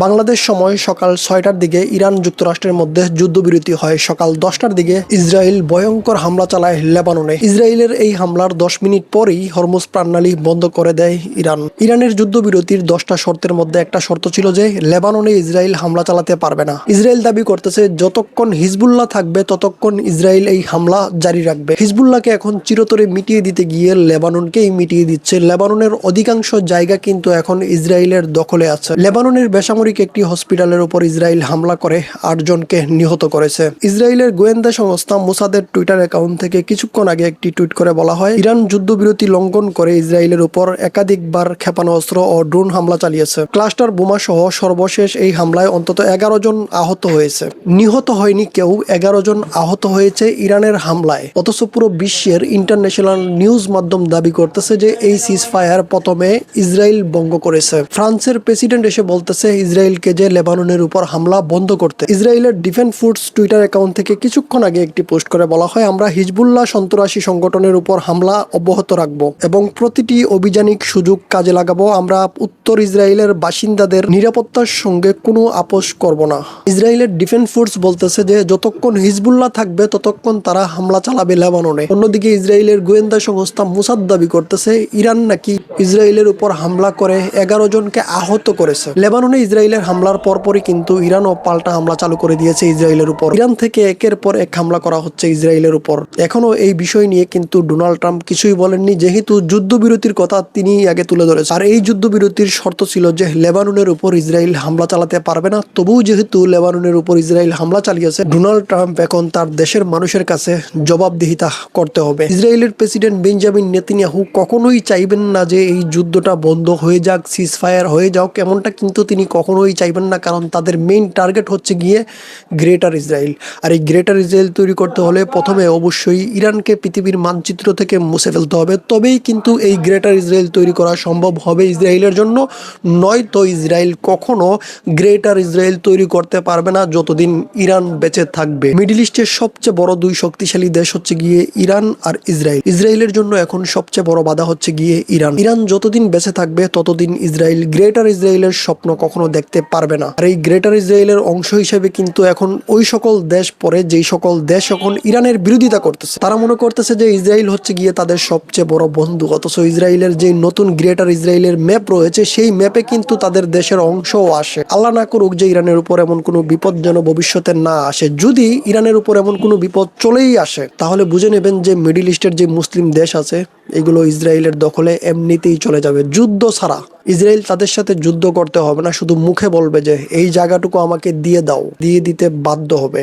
বাংলাদেশ সময় সকাল ৬টার দিকে ইরান যুক্তরাষ্ট্রের মধ্যে যুদ্ধবিরতি হয়। সকাল ১০টার দিকে ইসরায়েল ভয়ঙ্কর হামলা চালায় লেবাননে। ইসরায়েলের এই হামলার ১০ মিনিট পরেই হরমুজ প্রণালী বন্ধ করে দেয় ইরান। ইরানের যুদ্ধবিরতির ১০টা শর্তের মধ্যে একটা শর্ত ছিল যে লেবাননে ইসরায়েল হামলা চালাতে পারবে না। ইসরায়েল দাবি করতেছে যতক্ষণ হিজবুল্লাহ থাকবে ততক্ষণ ইসরায়েল এই হামলা জারি রাখবে। হিজবুল্লাহকে এখন চিরতরে মিটিয়ে দিতে গিয়ে লেবাননকেই মিটিয়ে দিচ্ছে। লেবাননের অধিকাংশ জায়গা কিন্তু এখন ইসরায়েলের দখলে আছে। লেবাননের বেসামরিক একটি হসপিটালের উপর ইসরায়েল হামলা করে ৮ জনকে নিহত করেছে। ইসরায়েলের গোয়েন্দা সংস্থা মোসাদের টুইটার অ্যাকাউন্ট থেকে কিছুক্ষণ আগে একটি টুইট করে বলা হয়, ইরান যুদ্ধবিরতি লঙ্ঘন করে ইসরায়েলের উপর একাধিকবার ক্ষেপণাস্ত্র ও ড্রোন হামলা চালিয়েছে। ক্লাস্টার বোমা সহ সর্বশেষ এই হামলায় অন্তত ১১ জন আহত হয়েছে। নিহত হয়নি কেউ, ১১ জন আহত হয়েছে ইরানের হামলায়। অথচ পুরো বিশ্বের ইন্টারন্যাশনাল নিউজ মাধ্যম দাবি করতেছে যে এই সিজফায়ার প্রথমে ইসরায়েল ভঙ্গ করেছে। ফ্রান্সের প্রেসিডেন্ট এসে বলতেছে ইসরায়েলকে যে লেবাননের উপর হামলা বন্ধ করতে। ইসরায়েলের ডিফেন্স ফোর্স টুইটার অ্যাকাউন্ট থেকে কিছুক্ষণ আগে একটি পোস্ট করে বলা হয়, আমরা হিজবুল্লাহ সন্ত্রাসী সংগঠনের উপর হামলা অব্যাহত রাখব এবং প্রতিটি অভিযানিক সুযোগ কাজে লাগাবো। আমরা উত্তর ইসরায়েলের বাসিন্দাদের নিরাপত্তার সঙ্গে কোনো আপোষ করব না। ইসরায়েলের ডিফেন্স ফোর্স বলতেছে যে যতক্ষণ হিজবুল্লাহ থাকবে ততক্ষণ তারা হামলা চালাবে লেবাননে। অন্যদিকে ইসরায়েলের গোয়েন্দা সংস্থা মোসাদ দাবি করতেছে ইরান নাকি ইসরায়েলের উপর হামলা করে ১১ জনকে আহত করেছে। লেবাননে ইসরায়েলের হামলার পরপরই কিন্তু ইরানও পাল্টা হামলা চালু করে দিয়েছে ইসরায়েলের উপর। ইরান থেকে একের পর এক হামলা করা হচ্ছে ইসরায়েলের উপর। এখনো এই বিষয় নিয়ে কিন্তু ডোনাল্ড ট্রাম্প কিছুই বলেননি, যেহেতু যুদ্ধবিরতির কথা তিনি আগে তুলে ধরেছেন। আর এই যুদ্ধবিরতির শর্ত ছিল যে লেবাননের উপর ইসরায়েল হামলা চালাতে পারবে না। তবুও যেহেতু লেবাননের উপর ইসরায়েল হামলা চালিয়েছে, ডোনাল্ড ট্রাম্প এখন তার দেশের মানুষের কাছে জবাবদিহিতা করতে হবে। ইসরায়েলের প্রেসিডেন্ট বেঞ্জামিন নেতানিয়াহু কখনোই চাইবেন না যে এই যুদ্ধটা বন্ধ হয়ে যাক, সিজফায়ার হয়ে যাক, এমনটা কিন্তু তিনি কখনোই চাইবেন না। কারণ তাদের মেইন টার্গেট হচ্ছে গিয়ে গ্রেটার ইসরায়েল। আর এই গ্রেটার ইসরায়েল তৈরি করতে হলে প্রথমে অবশ্যই ইরানকে পৃথিবীর মানচিত্র থেকে মুছে ফেলতে হবে। তবেই কিন্তু এই গ্রেটার ইসরায়েল তৈরি করা সম্ভব হবে ইসরায়েলের জন্য। নয়তো ইসরায়েল কখনো গ্রেটার ইসরায়েল তৈরি করতে পারবে না যতদিন ইরান বেঁচে থাকবে। মিডল ইস্টের সবচেয়ে বড় দুই শক্তিশালী দেশ হচ্ছে গিয়ে ইরান আর ইসরায়েল। ইসরায়েলের জন্য এখন সবচেয়ে বড় বাধা হচ্ছে গিয়ে ইরান। ইরান যতদিন বেঁচে থাকবে ততদিন ইসরায়েল গ্রেটার ইসরায়েলের স্বপ্ন কখনো দেখতে পারবে না। আর এই গ্রেটার ইসরায়েলের অংশ হিসেবে কিন্তু এখন ওই সকল দেশ পড়ে যেই সকল দেশ এখন ইরানের বিরোধিতা করতেছে। তারা মনে করতেছে যে ইসরায়েল হচ্ছে গিয়ে তাদের সবচেয়ে বড় বন্ধু। অথচ ইসরায়েলের যে নতুন গ্রেটার ইসরায়েলের ম্যাপ রয়েছে সেই ম্যাপে কিন্তু তাদের দেশের অংশও আসে। আল্লাহ না করুক যে ইরানের উপর এমন কোনো বিপদ যেন ভবিষ্যতে না আসে। যদি ইরানের উপর এমন কোনো বিপদ চলেই আসে তাহলে বুঝে নেবেন যে মিডল ইস্টের যে মুসলিম দেশ আছে এগুলো ইসরায়েলের দখলে এমনিতেই চলে যাবে, যুদ্ধ ছাড়া। ইসরায়েল তাদের সাথে যুদ্ধ করতে হবে না, শুধু মুখে বলবে যে এই জায়গাটুকু আমাকে দিয়ে দাও, দিয়ে দিতে বাধ্য হবে।